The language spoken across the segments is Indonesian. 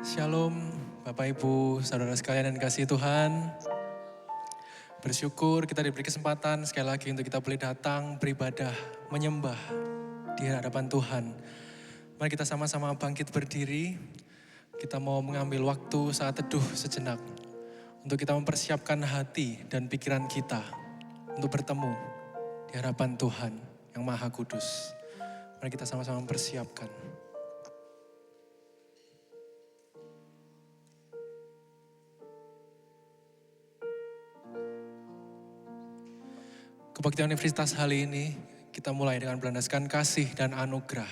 Shalom Bapak Ibu, saudara sekalian dan kasih Tuhan. Bersyukur kita diberi kesempatan sekali lagi untuk kita boleh datang beribadah, menyembah di hadapan Tuhan. Mari kita sama-sama bangkit berdiri. Kita mau mengambil waktu saat teduh sejenak untuk kita mempersiapkan hati dan pikiran kita untuk bertemu di hadapan Tuhan yang Maha Kudus. Mari kita sama-sama mempersiapkan. Kebaktian Universitas hari ini kita mulai dengan berlandaskan kasih dan anugerah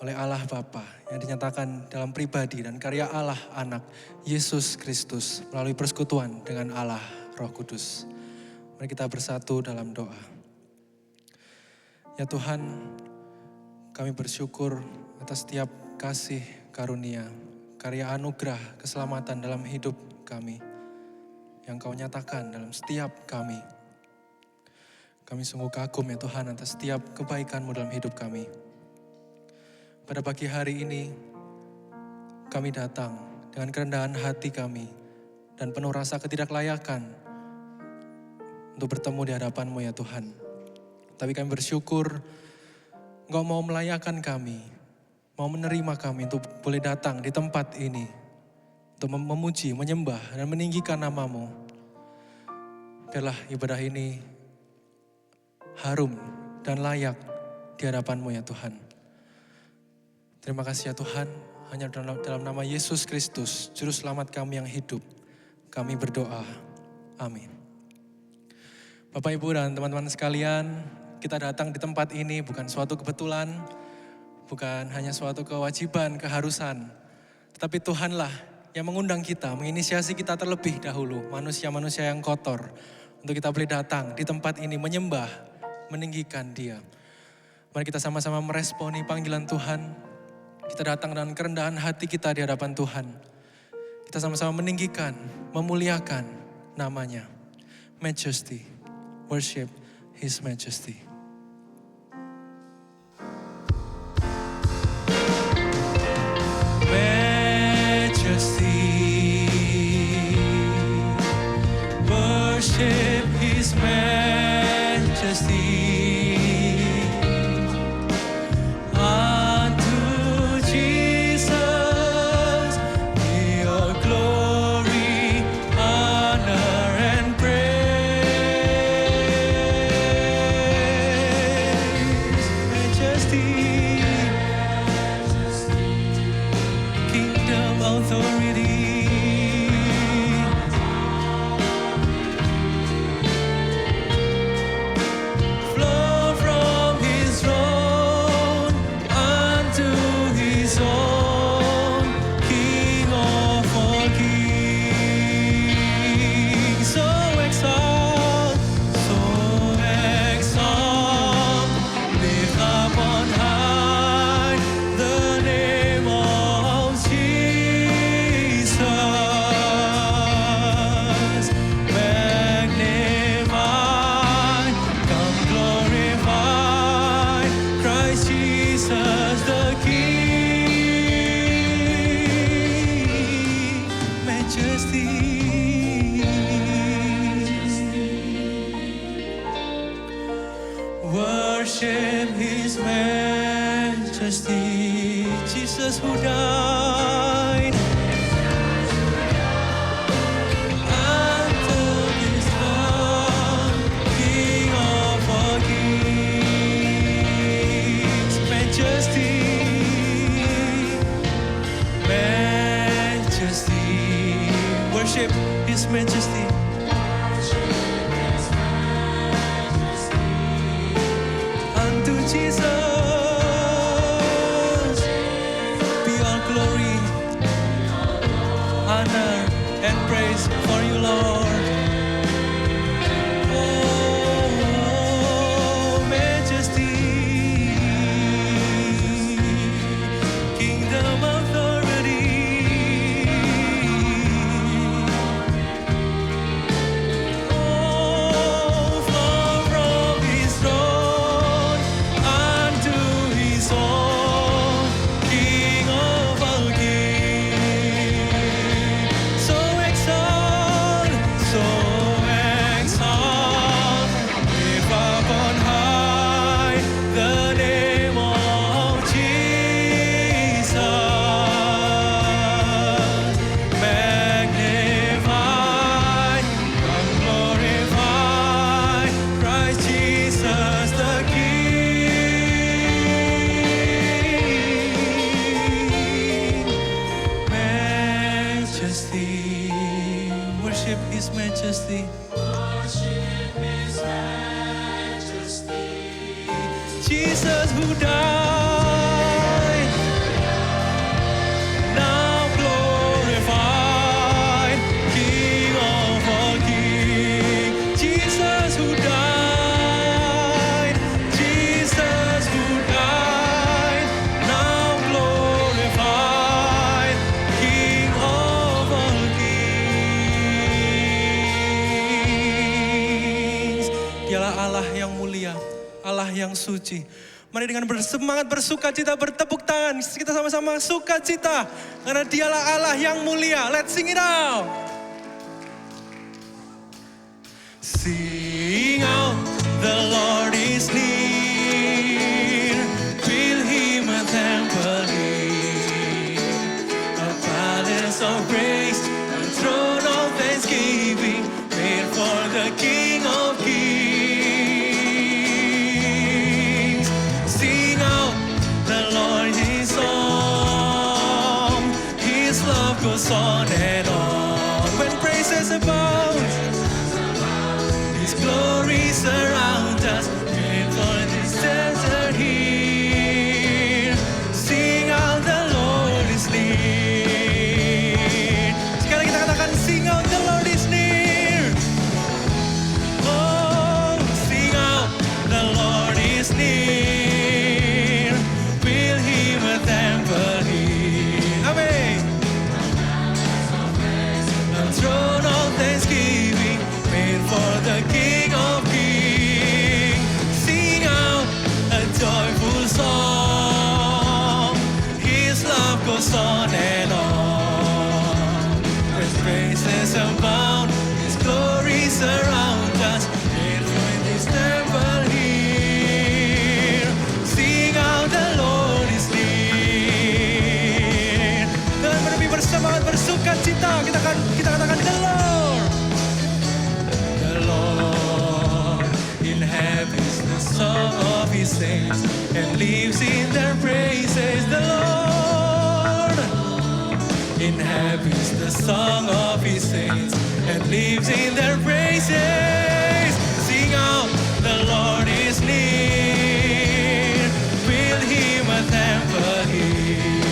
oleh Allah Bapa yang dinyatakan dalam pribadi dan karya Allah Anak Yesus Kristus melalui persekutuan dengan Allah Roh Kudus. Mari kita bersatu dalam doa. Ya Tuhan, kami bersyukur atas setiap kasih karunia, karya anugerah, keselamatan dalam hidup kami yang Kau nyatakan dalam setiap kami. Kami sungguh kagum ya Tuhan atas setiap kebaikan-Mu dalam hidup kami. Pada pagi hari ini, kami datang dengan kerendahan hati kami dan penuh rasa ketidaklayakan untuk bertemu di hadapan-Mu ya Tuhan. Tapi kami bersyukur Engkau mau melayakkan kami, mau menerima kami untuk boleh datang di tempat ini, untuk memuji, menyembah, dan meninggikan nama-Mu. Biarlah ibadah ini harum dan layak di hadapan-Mu ya Tuhan. Terima kasih ya Tuhan, hanya dalam nama Yesus Kristus, Juru Selamat kami yang hidup, kami berdoa. Amin. Bapak Ibu dan teman-teman sekalian, kita datang di tempat ini bukan suatu kebetulan, bukan hanya suatu kewajiban, keharusan, tetapi Tuhanlah yang mengundang kita, menginisiasi kita terlebih dahulu, manusia-manusia yang kotor, untuk kita boleh datang di tempat ini menyembah, meninggikan Dia. Mari kita sama-sama meresponi panggilan Tuhan. Kita datang dengan kerendahan hati kita di hadapan Tuhan. Kita sama-sama meninggikan, memuliakan nama-Nya. Majesty, worship His Majesty. Majesty, worship His Majesty. Worship His Majesty, Jesus who died. Until His throne, King of all kings. Majesty, Majesty, worship His Majesty. Jesus, be all glory, honor, and praise for you, Lord. Oh, Majesty, Kingdom authority, Jesus who died, now glorified, King of all kings. Jesus who died, Jesus who died, now glorified, King of all kings. Dialah Allah yang mulia, Allah yang suci. Mari dengan bersemangat bersuka cita, bertepuk tangan. Kita sama-sama suka cita. Karena dialah Allah yang mulia. Let's sing it out. Sing out, the Lord is near. Fill him a temple here. A palace of praise, a throne of thanksgiving, made for the King of kings. Goes on and on. When praises abound, His glory surrounds us. Made for this desert here. Sing out, the Lord is near. Sekarang kita katakan, sing out, the Lord is near. Oh, sing out, the Lord is near. Fill him a temple here. Amen. Throne of thanksgiving, made for the King of kings. Sing out a joyful song. His love goes on and on. When praises abound, His glory surrounds us. Made for this temple here. Sing out, the Lord is near. Dan menepi bersemangat bersuka cita, kita katakan the Lord. The Lord inhabits the song of His saints and lives in their praises. The Lord inhabits the song of His saints and lives in their praises. Sing out, the Lord is near. Build Him a temple here.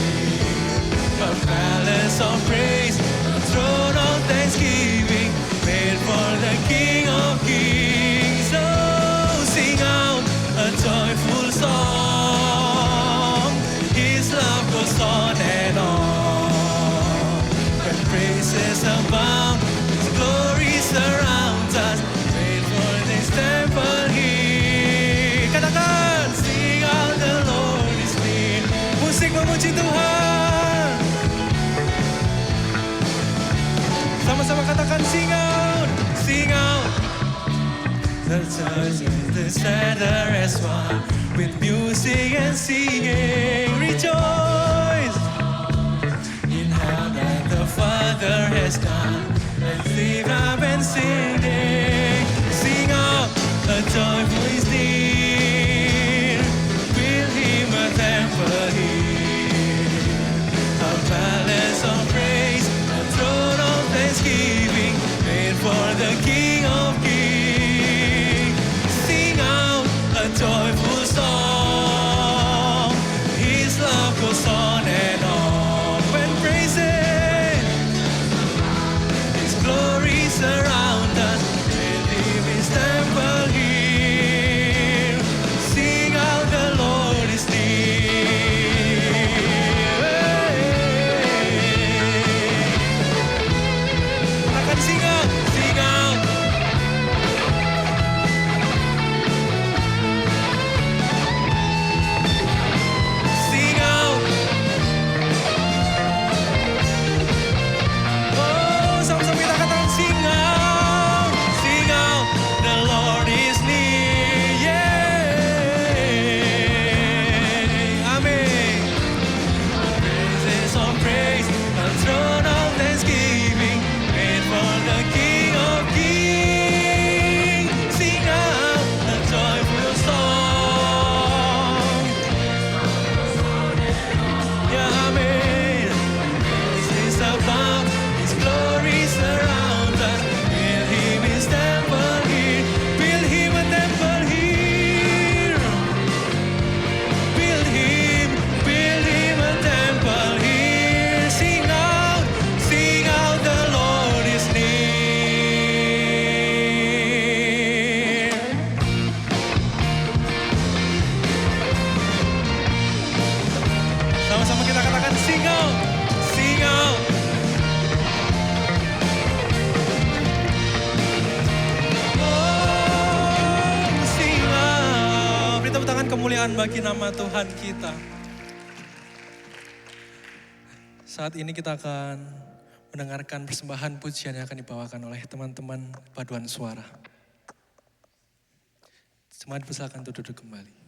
A palace of praise, a throne of thanksgiving, made for the King of kings. Oh, sing out a joyful song. His love goes on and on. When praises abound, His glory surrounds us. Made for this temple here. Katakan, sing out, the Lord is near. Musik memuji Tuhan. Sama-sama katakan, sing out, sing out. The church is the center as one, with music and singing. Rejoice in how that the Father has done, and lift up and singing. Sing out, a joyful is near. Build Him a temple here, a palace of praise, a throne of thanksgiving, made for the King of kings. Sing out a joyful song. His love goes on and on. When praises, His glory surrounds us. With Him His temple here. kemuliaan bagi nama Tuhan kita. Saat ini kita akan mendengarkan persembahan pujian yang akan dibawakan oleh teman-teman paduan suara. Semua dipersilakan untuk duduk kembali.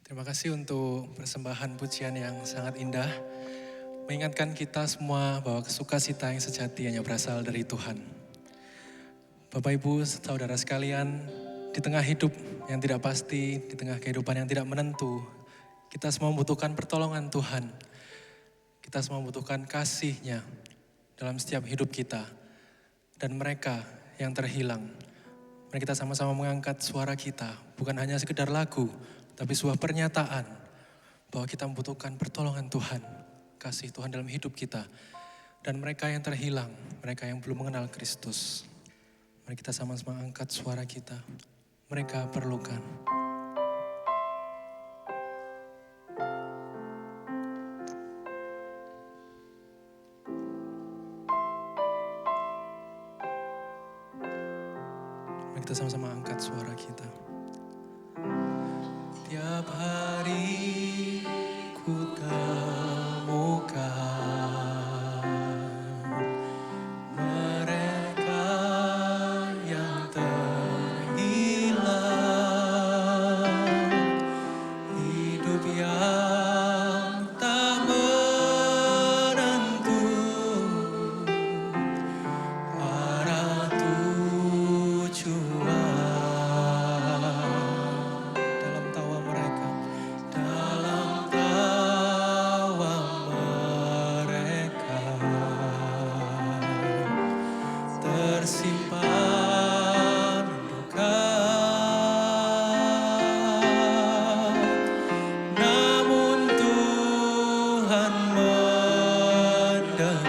Terima kasih untuk persembahan pujian yang sangat indah. Mengingatkan kita semua bahwa sukacita yang sejati hanya berasal dari Tuhan. Bapak Ibu, saudara sekalian, di tengah hidup yang tidak pasti, di tengah kehidupan yang tidak menentu, kita semua membutuhkan pertolongan Tuhan. Kita semua membutuhkan kasih-Nya dalam setiap hidup kita. Dan mereka yang terhilang, mari kita sama-sama mengangkat suara kita, bukan hanya sekedar lagu, tapi sebuah pernyataan bahwa kita membutuhkan pertolongan Tuhan, kasih Tuhan dalam hidup kita. Dan mereka yang terhilang, mereka yang belum mengenal Kristus. Mari kita sama-sama angkat suara kita. Mereka perlukan. Mari kita sama-sama angkat suara kita. Tiap hari ku temukan mereka yang terhilang, hidup yang tak menentu, arah tujuan. Tersimpan duka, namun Tuhan mendengar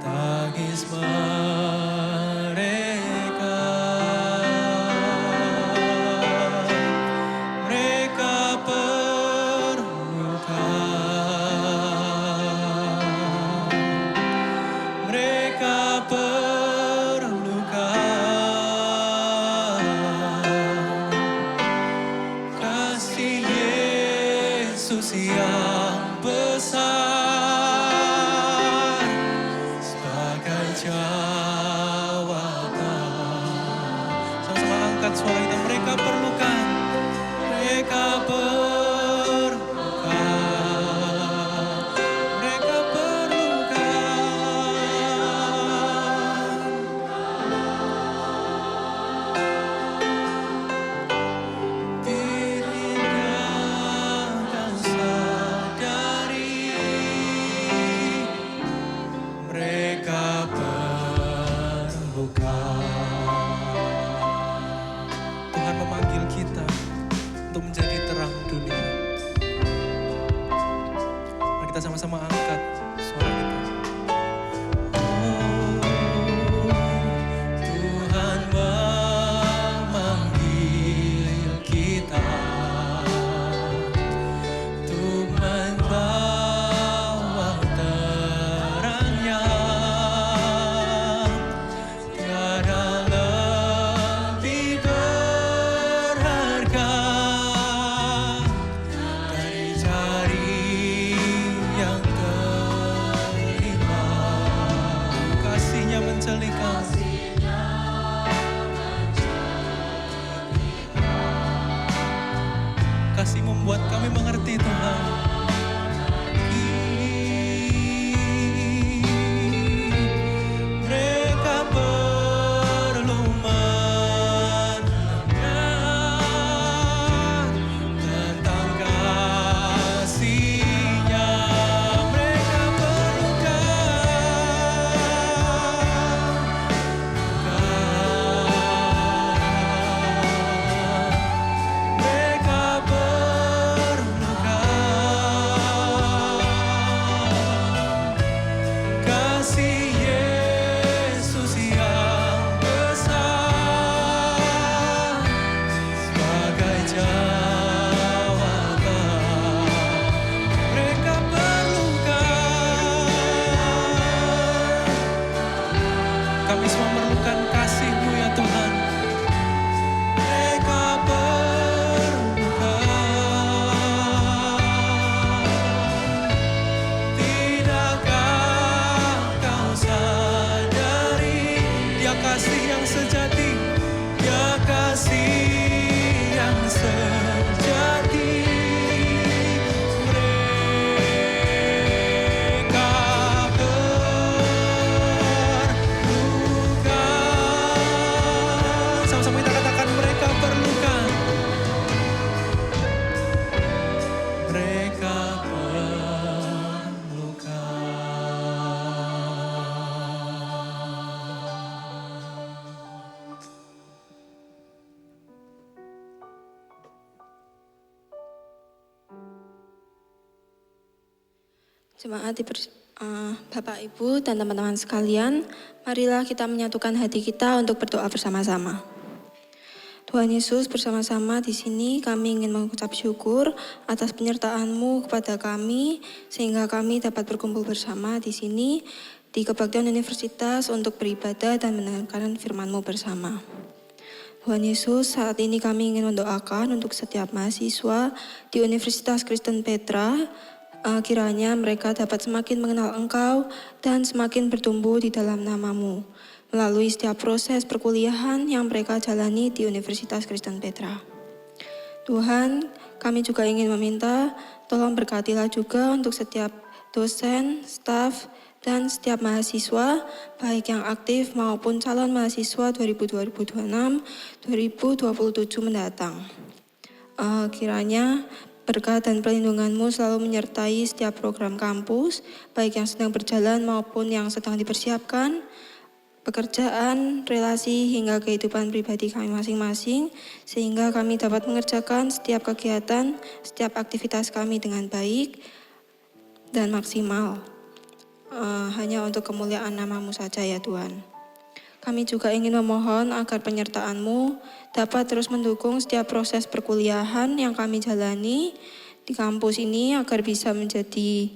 tangis mereka. Mereka perlukan. Mereka perlukan kasih Yesus yang besar sebagai jawaban. Sama-sama angkat suara kita. Mereka perlukan. Mereka perlukan. Tuhan memanggil kita untuk menjadi terang dunia. Mari kita sama-sama angkat suara kita. Tuhan memanggil kita untuk membawa terang yang tiada Jemaat Bapak, Ibu, dan teman-teman sekalian, marilah kita menyatukan hati kita untuk berdoa bersama-sama. Tuhan Yesus, bersama-sama di sini kami ingin mengucap syukur atas penyertaan-Mu kepada kami, sehingga kami dapat berkumpul bersama di sini di Kebaktian Universitas untuk beribadah dan mendengarkan firman-Mu bersama. Tuhan Yesus, saat ini kami ingin mendoakan untuk setiap mahasiswa di Universitas Kristen Petra, kiranya mereka dapat semakin mengenal Engkau dan semakin bertumbuh di dalam nama-Mu melalui setiap proses perkuliahan yang mereka jalani di Universitas Kristen Petra. Tuhan, kami juga ingin meminta tolong berkatilah juga untuk setiap dosen, staf, dan setiap mahasiswa, baik yang aktif maupun calon mahasiswa 2026-2027 mendatang. Kiranya berkat dan perlindungan-Mu selalu menyertai setiap program kampus, baik yang sedang berjalan maupun yang sedang dipersiapkan, pekerjaan, relasi, hingga kehidupan pribadi kami masing-masing, sehingga kami dapat mengerjakan setiap kegiatan, setiap aktivitas kami dengan baik dan maksimal. Hanya untuk kemuliaan nama-Mu saja ya Tuhan. Kami juga ingin memohon agar penyertaan-Mu dapat terus mendukung setiap proses perkuliahan yang kami jalani di kampus ini agar bisa menjadi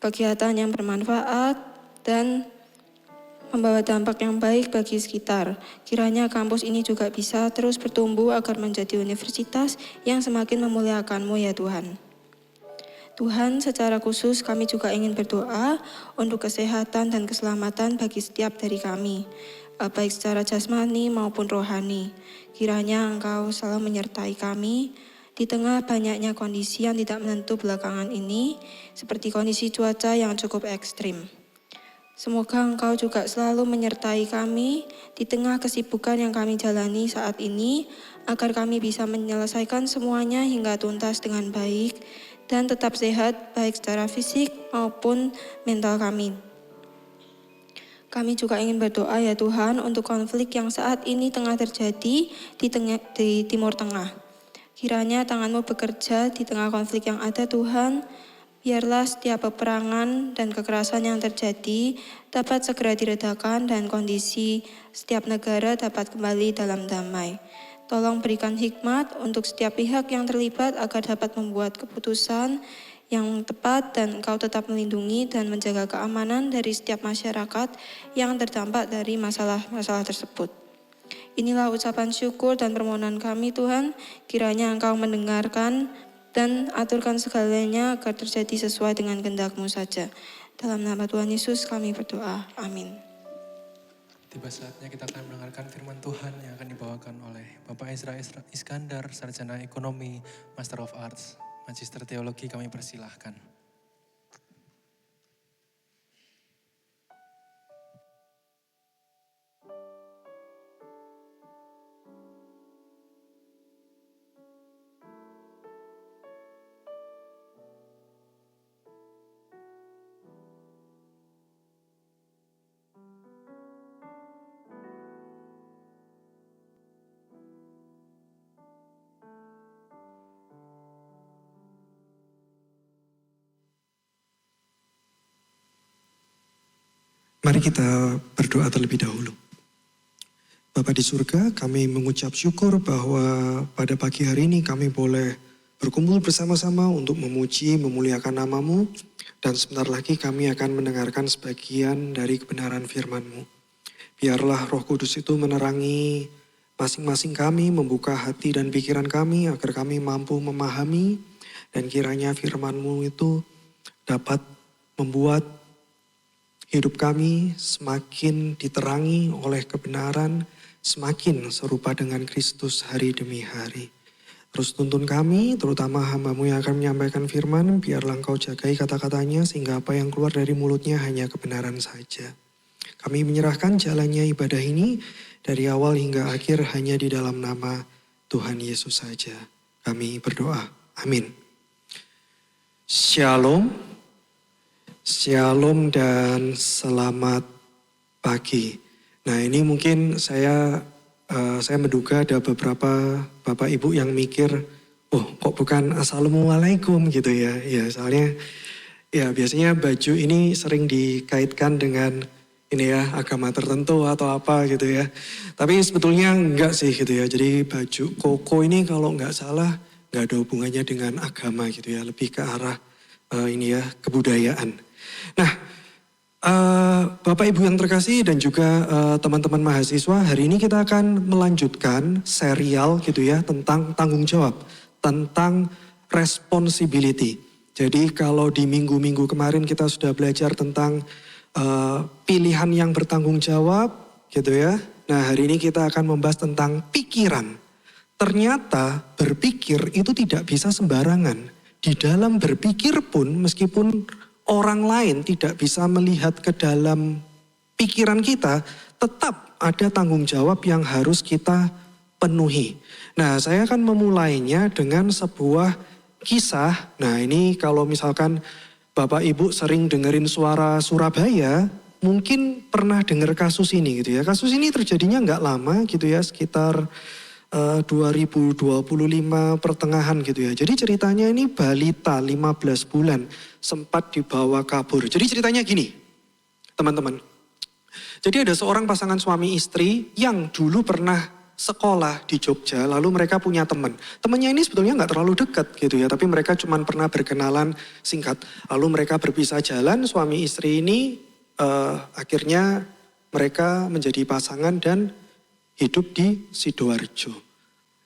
kegiatan yang bermanfaat dan membawa dampak yang baik bagi sekitar. Kiranya kampus ini juga bisa terus bertumbuh agar menjadi universitas yang semakin memuliakan-Mu ya Tuhan. Tuhan, secara khusus kami juga ingin berdoa untuk kesehatan dan keselamatan bagi setiap dari kami, baik secara jasmani maupun rohani. Kiranya Engkau selalu menyertai kami di tengah banyaknya kondisi yang tidak menentu belakangan ini, seperti kondisi cuaca yang cukup ekstrim. Semoga Engkau juga selalu menyertai kami di tengah kesibukan yang kami jalani saat ini, agar kami bisa menyelesaikan semuanya hingga tuntas dengan baik, dan tetap sehat baik secara fisik maupun mental kami. Kami juga ingin berdoa ya Tuhan untuk konflik yang saat ini tengah terjadi di Timur Tengah. Kiranya tangan-Mu bekerja di tengah konflik yang ada Tuhan, biarlah setiap peperangan dan kekerasan yang terjadi dapat segera diredakan dan kondisi setiap negara dapat kembali dalam damai. Tolong berikan hikmat untuk setiap pihak yang terlibat agar dapat membuat keputusan yang tepat dan Engkau tetap melindungi dan menjaga keamanan dari setiap masyarakat yang terdampak dari masalah-masalah tersebut. Inilah ucapan syukur dan permohonan kami Tuhan, kiranya Engkau mendengarkan dan aturkan segalanya agar terjadi sesuai dengan kehendak-Mu saja. Dalam nama Tuhan Yesus kami berdoa. Amin. Tiba saatnya kita akan mendengarkan firman Tuhan yang akan dibawakan oleh Bapak Ezra Iskandar, Sarjana Ekonomi, Master of Arts, Magister Teologi, kami persilahkan. Mari kita berdoa terlebih dahulu. Bapa di surga, kami mengucap syukur bahwa pada pagi hari ini kami boleh berkumpul bersama-sama untuk memuji, memuliakan nama-Mu, dan sebentar lagi kami akan mendengarkan sebagian dari kebenaran firman-Mu. Biarlah Roh Kudus itu menerangi masing-masing kami, membuka hati dan pikiran kami agar kami mampu memahami, dan kiranya firman-Mu itu dapat membuat hidup kami semakin diterangi oleh kebenaran, semakin serupa dengan Kristus hari demi hari. Terus tuntun kami, terutama hamba-Mu yang akan menyampaikan firman, biarlah Engkau jagai kata-katanya sehingga apa yang keluar dari mulutnya hanya kebenaran saja. Kami menyerahkan jalannya ibadah ini dari awal hingga akhir hanya di dalam nama Tuhan Yesus saja. Kami berdoa. Amin. Shalom. Shalom dan selamat pagi. Nah ini mungkin saya menduga ada beberapa Bapak Ibu yang mikir, oh kok bukan assalamualaikum gitu ya. Ya soalnya ya biasanya baju ini sering dikaitkan dengan ini ya agama tertentu atau apa gitu ya. Tapi sebetulnya enggak sih gitu ya. Jadi baju koko ini kalau enggak salah enggak ada hubungannya dengan agama gitu ya. Lebih ke arah ini ya kebudayaan. Nah Bapak Ibu yang terkasih dan juga teman-teman mahasiswa, hari ini kita akan melanjutkan serial gitu ya tentang tanggung jawab, tentang responsibility. Jadi kalau di minggu-minggu kemarin kita sudah belajar tentang pilihan yang bertanggung jawab gitu ya. Nah hari ini kita akan membahas tentang pikiran. Ternyata berpikir itu tidak bisa sembarangan. Di dalam berpikir pun meskipun orang lain tidak bisa melihat ke dalam pikiran kita, tetap ada tanggung jawab yang harus kita penuhi. Nah, saya akan memulainya dengan sebuah kisah. Nah, ini kalau misalkan Bapak Ibu sering dengerin suara Surabaya, mungkin pernah dengar kasus ini gitu ya. Kasus ini terjadinya nggak lama gitu ya, sekitar 2025 pertengahan gitu ya. Jadi ceritanya ini balita 15 bulan sempat dibawa kabur. Jadi ceritanya gini, teman-teman. Jadi ada seorang pasangan suami istri yang dulu pernah sekolah di Jogja, lalu mereka punya teman. Temannya ini sebetulnya nggak terlalu dekat gitu ya, tapi mereka cuma pernah berkenalan singkat. Lalu mereka berpisah jalan, suami istri ini akhirnya mereka menjadi pasangan dan hidup di Sidoarjo.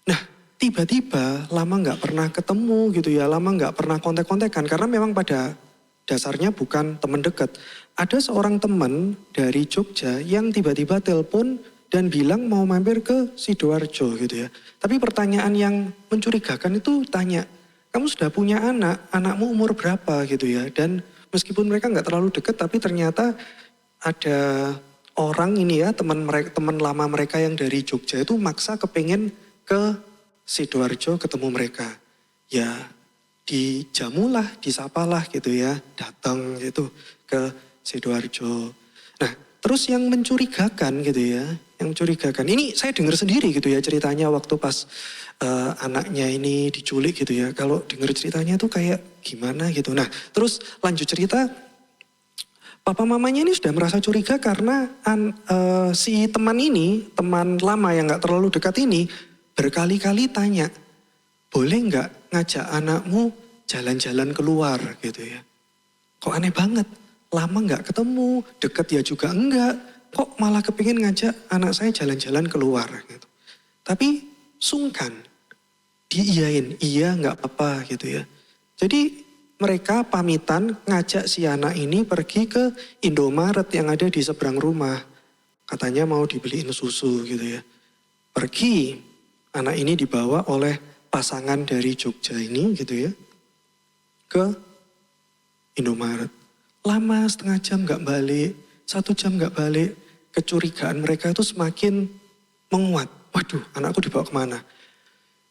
Nah, tiba-tiba lama nggak pernah ketemu gitu ya, lama nggak pernah kontak-kontakan karena memang pada dasarnya bukan teman dekat. Ada seorang teman dari Jogja yang tiba-tiba telepon dan bilang mau mampir ke Sidoarjo gitu ya. Tapi pertanyaan yang mencurigakan itu tanya, kamu sudah punya anak, anakmu umur berapa gitu ya. Dan meskipun mereka nggak terlalu dekat tapi ternyata ada orang ini ya, teman lama mereka yang dari Jogja itu maksa kepengen ke Sidoarjo ketemu mereka. Ya dijamulah, disapalah gitu ya, datang gitu ke Sidoarjo. Nah terus yang mencurigakan gitu ya, yang mencurigakan ini saya dengar sendiri gitu ya ceritanya waktu pas anaknya ini diculik gitu ya. Kalau dengar ceritanya tuh kayak gimana gitu. Nah terus lanjut cerita. Papa mamanya ini sudah merasa curiga karena si teman ini, teman lama yang gak terlalu dekat ini, berkali-kali tanya, boleh gak ngajak anakmu jalan-jalan keluar gitu ya. Kok aneh banget, lama gak ketemu, deket ya juga enggak, kok malah kepingin ngajak anak saya jalan-jalan keluar gitu. Tapi sungkan, diiyain, iya gak apa-apa gitu ya. Jadi mereka pamitan ngajak si anak ini pergi ke Indomaret yang ada di seberang rumah. Katanya mau dibeliin susu gitu ya. Pergi, anak ini dibawa oleh pasangan dari Jogja ini gitu ya. Ke Indomaret. Lama setengah jam gak balik, 1 jam gak balik. Kecurigaan mereka itu semakin menguat. Waduh, anakku dibawa kemana?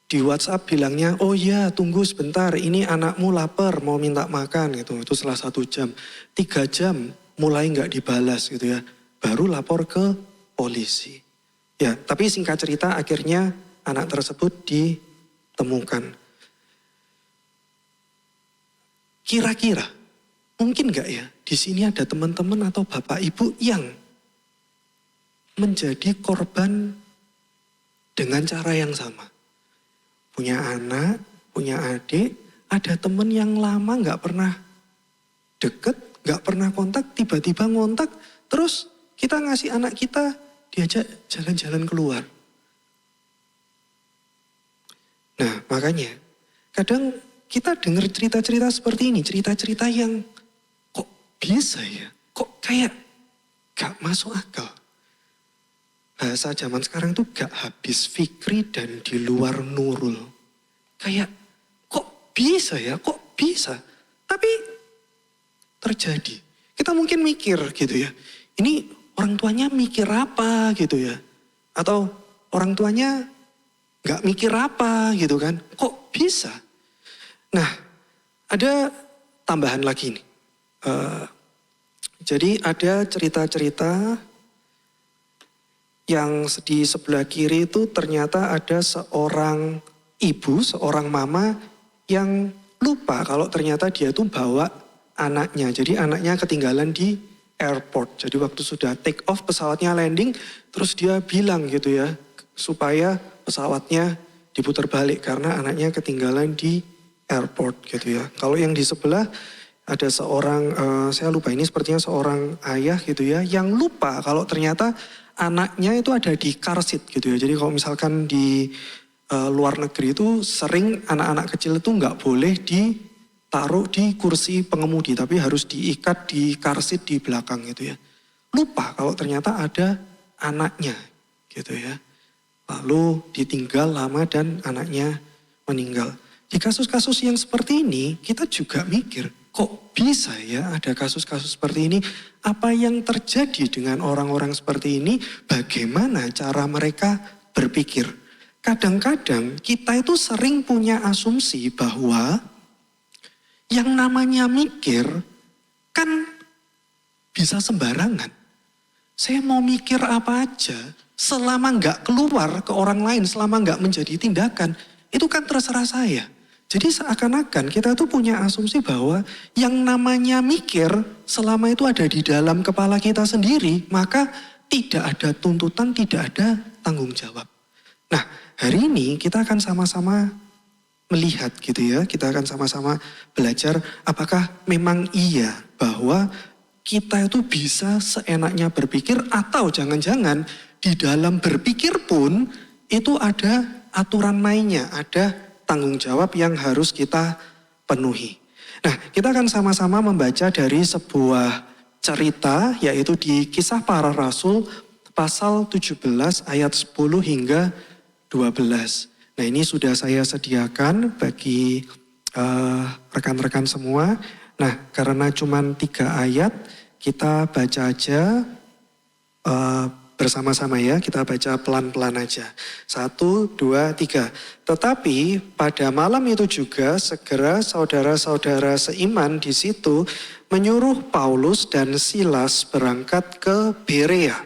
Di WhatsApp bilangnya, oh iya tunggu sebentar, ini anakmu lapar mau minta makan gitu. Itu setelah 1 jam. 3 jam mulai nggak dibalas gitu ya. Baru lapor ke polisi. Ya, tapi singkat cerita akhirnya anak tersebut ditemukan. Kira-kira mungkin nggak ya di sini ada teman-teman atau bapak ibu yang menjadi korban dengan cara yang sama. Punya anak, punya adik, ada temen yang lama gak pernah deket, gak pernah kontak, tiba-tiba ngontak, terus kita ngasih anak kita diajak jalan-jalan keluar. Nah makanya, kadang kita dengar cerita-cerita seperti ini, cerita-cerita yang kok bisa ya, kok kayak gak masuk akal. Bahasa zaman sekarang tuh gak habis fikri dan di luar nurul. Kayak kok bisa ya, kok bisa. Tapi terjadi. Kita mungkin mikir gitu ya. Ini orang tuanya mikir apa gitu ya. Atau orang tuanya gak mikir apa gitu kan. Kok bisa? Nah ada tambahan lagi nih. Jadi ada cerita-cerita yang di sebelah kiri itu ternyata ada seorang ibu, seorang mama yang lupa kalau ternyata dia tuh bawa anaknya. Jadi anaknya ketinggalan di airport. Jadi waktu sudah take off pesawatnya landing, terus dia bilang gitu ya, supaya pesawatnya diputar balik karena anaknya ketinggalan di airport gitu ya. Kalau yang di sebelah ada seorang, saya lupa ini sepertinya seorang ayah gitu ya, yang lupa kalau ternyata anaknya itu ada di car seat gitu ya. Jadi kalau misalkan di luar negeri itu sering anak-anak kecil itu nggak boleh ditaruh di kursi pengemudi, tapi harus diikat di car seat di belakang gitu ya. Lupa kalau ternyata ada anaknya gitu ya. Lalu ditinggal lama dan anaknya meninggal. Di kasus-kasus yang seperti ini kita juga mikir, kok bisa ya ada kasus-kasus seperti ini? Apa yang terjadi dengan orang-orang seperti ini? Bagaimana cara mereka berpikir? Kadang-kadang kita itu sering punya asumsi bahwa yang namanya mikir kan bisa sembarangan. Saya mau mikir apa aja, selama nggak keluar ke orang lain, selama nggak menjadi tindakan, itu kan terserah saya. Jadi seakan-akan kita tuh punya asumsi bahwa yang namanya mikir selama itu ada di dalam kepala kita sendiri, maka tidak ada tuntutan, tidak ada tanggung jawab. Nah, hari ini kita akan sama-sama melihat gitu ya, kita akan sama-sama belajar apakah memang iya bahwa kita itu bisa seenaknya berpikir atau jangan-jangan di dalam berpikir pun itu ada aturan mainnya, ada tanggung jawab yang harus kita penuhi. Nah, kita akan sama-sama membaca dari sebuah cerita yaitu di Kisah Para Rasul pasal 17 ayat 10 hingga 12. Nah, ini sudah saya sediakan bagi rekan-rekan semua. Nah, karena cuma 3 ayat, kita baca aja bersama-sama ya, kita baca pelan-pelan aja. 1, 2, 3. Tetapi pada malam itu juga segera saudara-saudara seiman di situ menyuruh Paulus dan Silas berangkat ke Berea.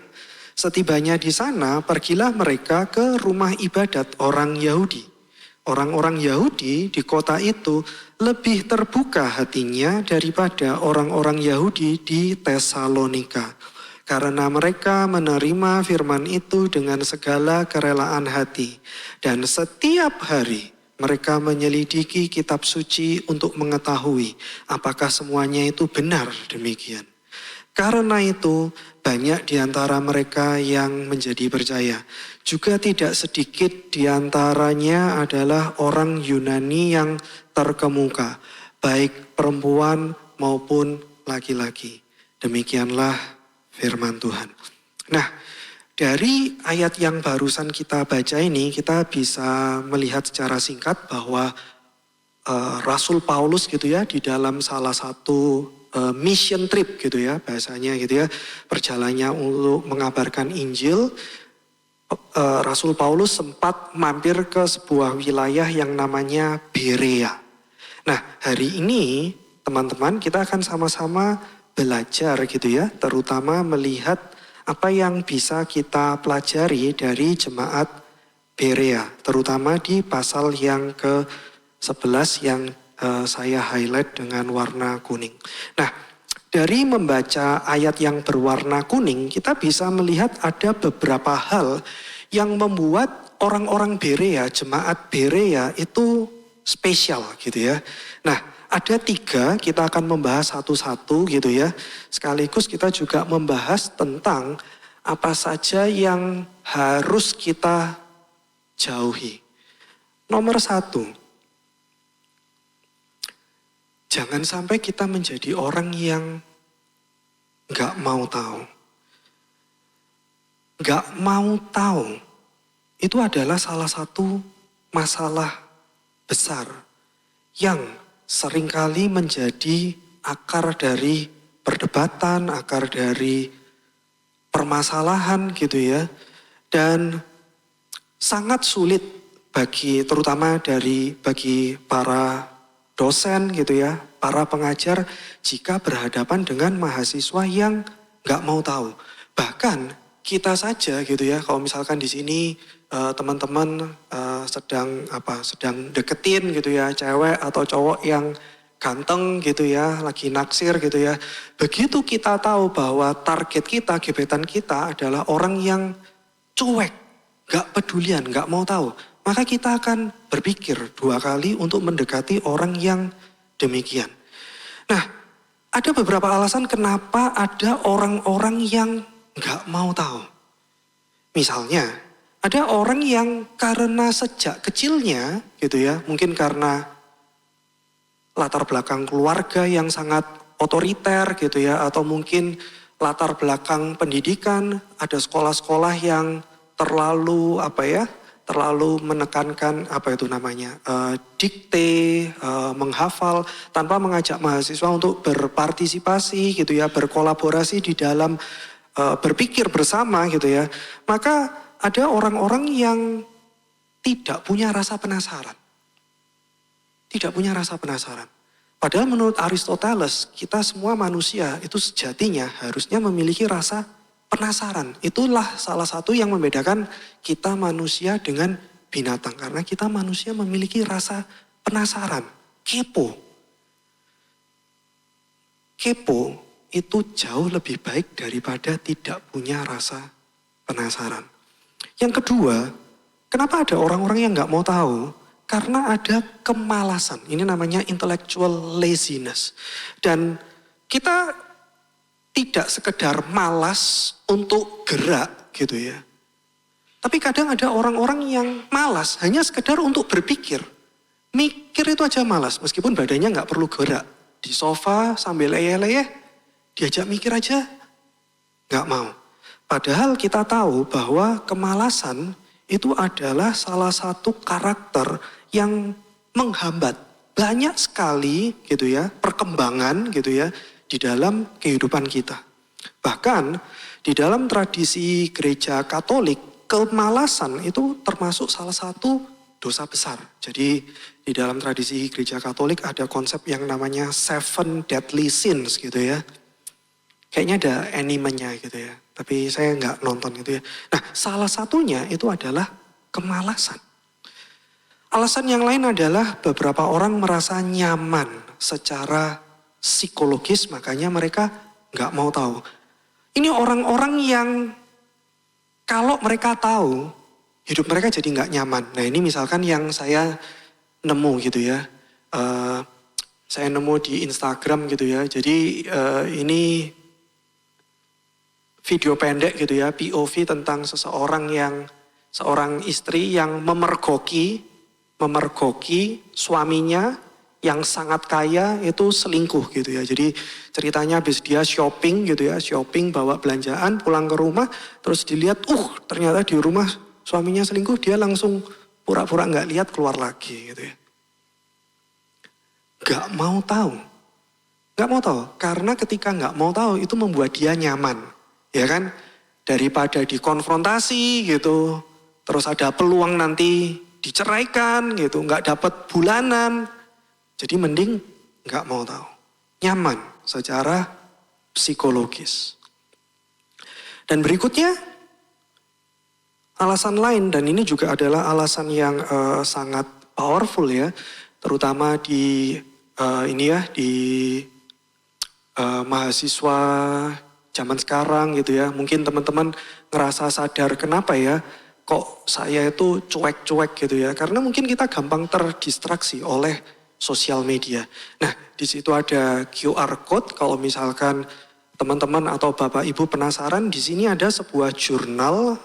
Setibanya di sana, pergilah mereka ke rumah ibadat orang Yahudi. Orang-orang Yahudi di kota itu lebih terbuka hatinya daripada orang-orang Yahudi di Tesalonika. Karena mereka menerima firman itu dengan segala kerelaan hati. Dan setiap hari mereka menyelidiki kitab suci untuk mengetahui apakah semuanya itu benar demikian. Karena itu banyak di antara mereka yang menjadi percaya. Juga tidak sedikit di antaranya adalah orang Yunani yang terkemuka, baik perempuan maupun laki-laki. Demikianlah firman Tuhan. Nah, dari ayat yang barusan kita baca ini, kita bisa melihat secara singkat bahwa Rasul Paulus gitu ya, di dalam salah satu mission trip gitu ya, bahasanya gitu ya, perjalanannya untuk mengabarkan Injil, Rasul Paulus sempat mampir ke sebuah wilayah yang namanya Berea. Nah, hari ini teman-teman kita akan sama-sama belajar gitu ya, terutama melihat apa yang bisa kita pelajari dari jemaat Berea, terutama di pasal yang ke-11 yang saya highlight dengan warna kuning. Nah, dari membaca ayat yang berwarna kuning, kita bisa melihat ada beberapa hal yang membuat orang-orang Berea, jemaat Berea itu spesial gitu ya. Nah, ada 3, kita akan membahas satu-satu gitu ya. Sekaligus kita juga membahas tentang apa saja yang harus kita jauhi. Nomor 1, jangan sampai kita menjadi orang yang gak mau tahu. Gak mau tahu itu adalah salah satu masalah besar yang seringkali menjadi akar dari perdebatan, akar dari permasalahan gitu ya. Dan sangat sulit terutama bagi para dosen gitu ya, para pengajar jika berhadapan dengan mahasiswa yang gak mau tahu. Bahkan kita saja gitu ya, kalau misalkan di sini teman-teman sedang deketin gitu ya, cewek atau cowok yang ganteng gitu ya, lagi naksir gitu ya. Begitu kita tahu bahwa target kita, gebetan kita adalah orang yang cuek, gak pedulian, gak mau tahu. Maka kita akan berpikir 2 kali untuk mendekati orang yang demikian. Nah, ada beberapa alasan kenapa ada orang-orang yang gak mau tahu. Misalnya, ada orang yang karena sejak kecilnya gitu ya, mungkin karena latar belakang keluarga yang sangat otoriter gitu ya, atau mungkin latar belakang pendidikan, ada sekolah-sekolah yang terlalu terlalu menekankan dikte, menghafal tanpa mengajak mahasiswa untuk berpartisipasi gitu ya, berkolaborasi di dalam berpikir bersama gitu ya. Maka ada orang-orang yang tidak punya rasa penasaran. Tidak punya rasa penasaran. Padahal menurut Aristoteles, kita semua manusia itu sejatinya harusnya memiliki rasa penasaran. Itulah salah satu yang membedakan kita manusia dengan binatang. Karena kita manusia memiliki rasa penasaran, kepo. Kepo itu jauh lebih baik daripada tidak punya rasa penasaran. Yang kedua, kenapa ada orang-orang yang gak mau tahu? Karena ada kemalasan. Ini namanya intellectual laziness. Dan kita tidak sekedar malas untuk gerak gitu ya. Tapi kadang ada orang-orang yang malas hanya sekedar untuk berpikir. Mikir itu aja malas, meskipun badannya gak perlu gerak. Di sofa sambil leyeh-leyeh, diajak mikir aja gak mau. Padahal kita tahu bahwa kemalasan itu adalah salah satu karakter yang menghambat banyak sekali gitu ya, perkembangan gitu ya di dalam kehidupan kita. Bahkan di dalam tradisi gereja Katolik, kemalasan itu termasuk salah satu dosa besar. Jadi di dalam tradisi gereja Katolik ada konsep yang namanya 7 deadly sins gitu ya. Kayaknya ada animenya gitu ya, tapi saya nggak nonton gitu ya. Nah, salah satunya itu adalah kemalasan. Alasan yang lain adalah beberapa orang merasa nyaman secara psikologis, makanya mereka nggak mau tahu. Ini orang-orang yang kalau mereka tahu, hidup mereka jadi nggak nyaman. Nah ini misalkan yang saya nemu gitu ya. Saya nemu di Instagram gitu ya. Jadi ini video pendek gitu ya, POV tentang seorang istri yang memergoki suaminya yang sangat kaya itu selingkuh gitu ya. Jadi ceritanya habis dia shopping gitu ya, shopping bawa belanjaan pulang ke rumah, terus dilihat ternyata di rumah suaminya selingkuh, dia langsung pura-pura nggak lihat keluar lagi gitu ya. Nggak mau tahu. Nggak mau tahu, karena ketika nggak mau tahu itu membuat dia nyaman. Ya kan? Daripada dikonfrontasi gitu, terus ada peluang nanti diceraikan gitu, nggak dapat bulanan. Jadi mending nggak mau tahu. Nyaman secara psikologis. Dan berikutnya, alasan lain, dan ini juga adalah alasan yang sangat powerful ya, terutama di mahasiswa zaman sekarang gitu ya. Mungkin teman-teman ngerasa sadar kenapa ya kok saya itu cuek-cuek gitu ya. Karena mungkin kita gampang terdistraksi oleh sosial media. Nah di situ ada QR code, kalau misalkan teman-teman atau Bapak Ibu penasaran, di sini ada sebuah jurnal,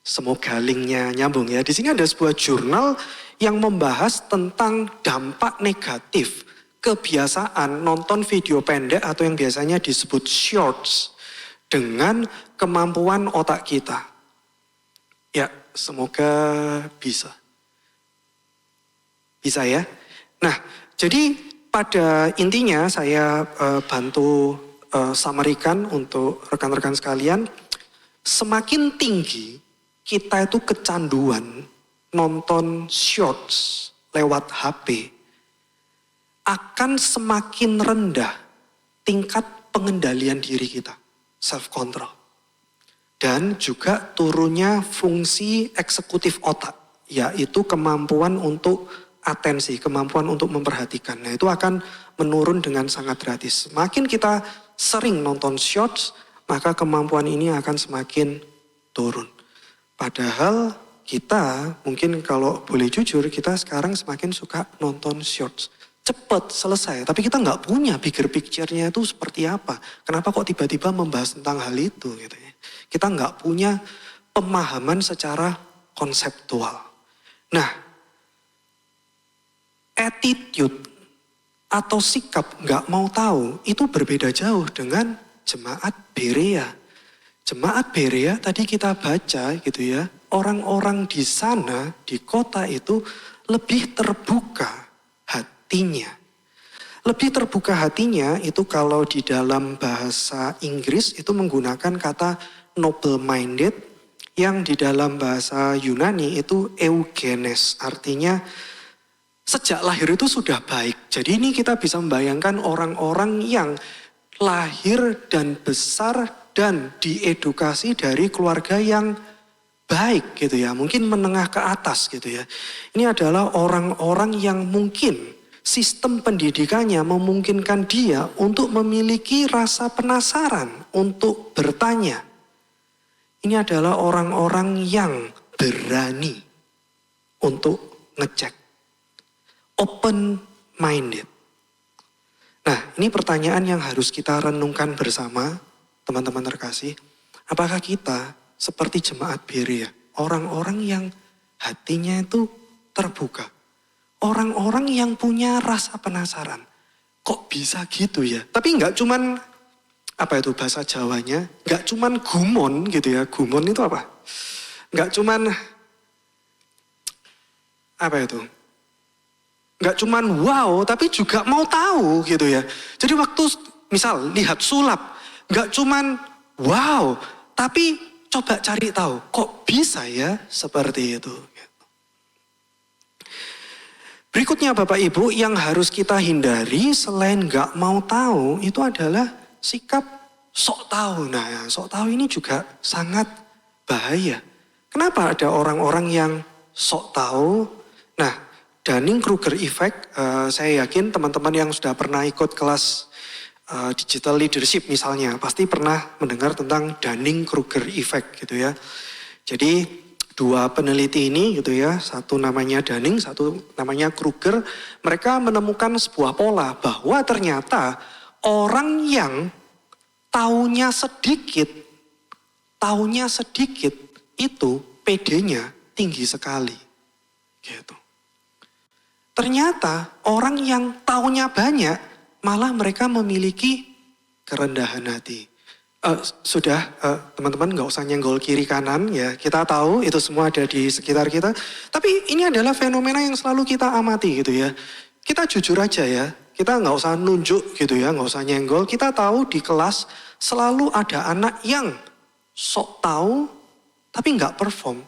semoga linknya nyambung ya. Di sini ada sebuah jurnal yang membahas tentang dampak negatif kebiasaan nonton video pendek atau yang biasanya disebut shorts dengan kemampuan otak kita. Ya, semoga bisa. Bisa ya? Nah, jadi pada intinya saya bantu summary-kan untuk rekan-rekan sekalian. Semakin tinggi kita itu kecanduan nonton shorts lewat HP, akan semakin rendah tingkat pengendalian diri kita, self control. dan juga turunnya fungsi eksekutif otak, yaitu kemampuan untuk atensi, kemampuan untuk memperhatikan. Nah, itu akan menurun dengan sangat drastis. Semakin kita sering nonton shorts, maka kemampuan ini akan semakin turun. Padahal kita mungkin kalau boleh jujur, kita sekarang semakin suka nonton shorts. Cepat selesai, tapi kita nggak punya bigger picture-nya itu seperti apa. Kenapa kok tiba-tiba membahas tentang hal itu gitu ya. Kita nggak punya pemahaman secara konseptual. Nah, attitude atau sikap nggak mau tahu itu berbeda jauh dengan jemaat Berea. Jemaat Berea tadi kita baca gitu ya, orang-orang di sana, di kota itu lebih terbuka hatinya. Lebih terbuka hatinya itu kalau di dalam bahasa Inggris itu menggunakan kata noble-minded, yang di dalam bahasa Yunani itu eugenes, artinya sejak lahir itu sudah baik. Jadi ini kita bisa membayangkan orang-orang yang lahir dan besar dan diedukasi dari keluarga yang baik gitu ya. Mungkin menengah ke atas gitu ya. Ini adalah orang-orang yang mungkin sistem pendidikannya memungkinkan dia untuk memiliki rasa penasaran untuk bertanya. Ini adalah orang-orang yang berani untuk ngecek. Open-minded. Nah, ini pertanyaan yang harus kita renungkan bersama, teman-teman terkasih. Apakah kita seperti jemaat Berea, orang-orang yang hatinya itu terbuka, orang-orang yang punya rasa penasaran, kok bisa gitu ya? Tapi nggak cuman, apa itu bahasa Jawanya, nggak cuman gumon gitu ya, gumon itu apa? Nggak cuman, apa itu? Nggak cuman wow, tapi juga mau tahu gitu ya. Jadi waktu misal lihat sulap, nggak cuman wow, tapi coba cari tahu, kok bisa ya seperti itu. Berikutnya Bapak Ibu yang harus kita hindari selain nggak mau tahu itu adalah sikap sok tahu. Nah, sok tahu ini juga sangat bahaya. Kenapa ada orang-orang yang sok tahu? Nah, Dunning-Kruger effect, saya yakin teman-teman yang sudah pernah ikut kelas digital leadership misalnya, pasti pernah mendengar tentang Dunning-Kruger effect gitu ya. Jadi dua peneliti ini gitu ya, satu namanya Dunning, satu namanya Kruger, mereka menemukan sebuah pola bahwa ternyata orang yang taunya sedikit itu PD-nya tinggi sekali gitu. Ternyata orang yang taunya banyak malah mereka memiliki kerendahan hati. Teman-teman nggak usah nyenggol kiri kanan ya. Kita tahu itu semua ada di sekitar kita. Tapi ini adalah fenomena yang selalu kita amati gitu ya. Kita jujur aja ya. Kita nggak usah nunjuk gitu ya, nggak usah nyenggol. Kita tahu di kelas selalu ada anak yang sok tahu tapi nggak perform.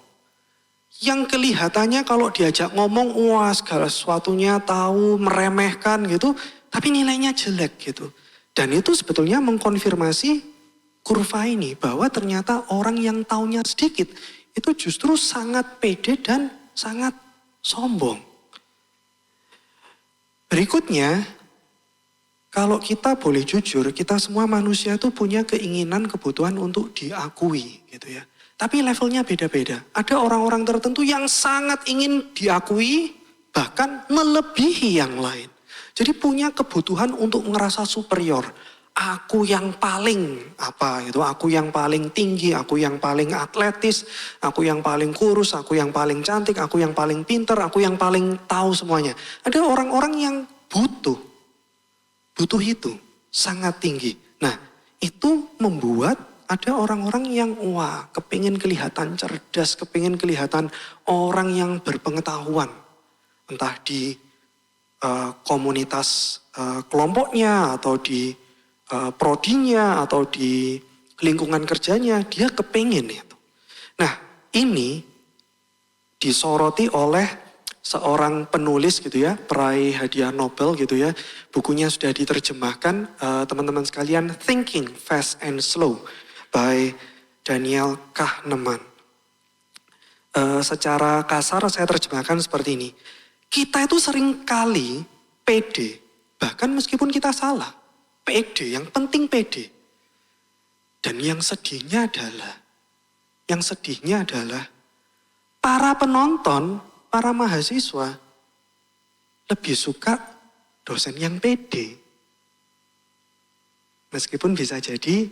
Yang kelihatannya kalau diajak ngomong, wah segala sesuatunya tahu, meremehkan gitu, tapi nilainya jelek gitu. Dan itu sebetulnya mengkonfirmasi kurva ini, bahwa ternyata orang yang taunya sedikit, itu justru sangat pede dan sangat sombong. Berikutnya, kalau kita boleh jujur, kita semua manusia itu punya keinginan, kebutuhan untuk diakui gitu ya. Tapi levelnya beda-beda. Ada orang-orang tertentu yang sangat ingin diakui, bahkan melebihi yang lain. Jadi punya kebutuhan untuk ngerasa superior. Aku yang paling aku yang paling tinggi, aku yang paling atletis, aku yang paling kurus, aku yang paling cantik, aku yang paling pinter, aku yang paling tahu semuanya. Ada orang-orang yang butuh itu sangat tinggi. Nah, itu membuat ada orang-orang yang kepingin kelihatan cerdas, kepingin kelihatan orang yang berpengetahuan. Entah di komunitas kelompoknya atau di prodinya atau di lingkungan kerjanya, dia kepingin itu. Nah, ini disoroti oleh seorang penulis gitu ya, peraih hadiah Nobel gitu ya. Bukunya sudah diterjemahkan, teman-teman sekalian, Thinking Fast and Slow by Daniel Kahneman. Secara kasar saya terjemahkan seperti ini. Kita itu sering kali pede, bahkan meskipun kita salah. Pede, yang penting pede. Dan yang sedihnya adalah para penonton, para mahasiswa lebih suka dosen yang pede. Meskipun bisa jadi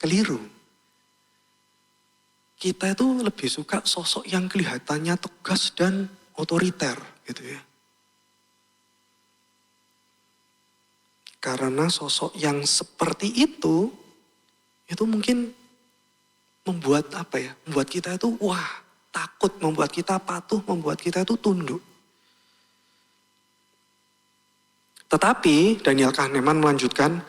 keliru. Kita itu lebih suka sosok yang kelihatannya tegas dan otoriter gitu ya. Karena sosok yang seperti itu mungkin membuat membuat kita itu takut, membuat kita patuh, membuat kita itu tunduk. Tetapi Daniel Kahneman melanjutkan,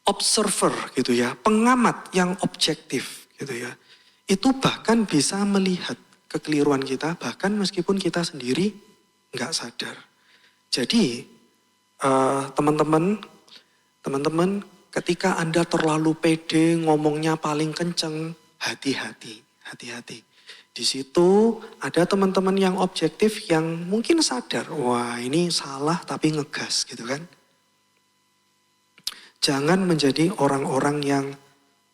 observer gitu ya, pengamat yang objektif gitu ya, itu bahkan bisa melihat kekeliruan kita, bahkan meskipun kita sendiri nggak sadar. Jadi teman-teman, ketika Anda terlalu pede, ngomongnya paling kenceng, hati-hati. Di situ ada teman-teman yang objektif yang mungkin sadar, wah ini salah tapi ngegas gitu kan. Jangan menjadi orang-orang yang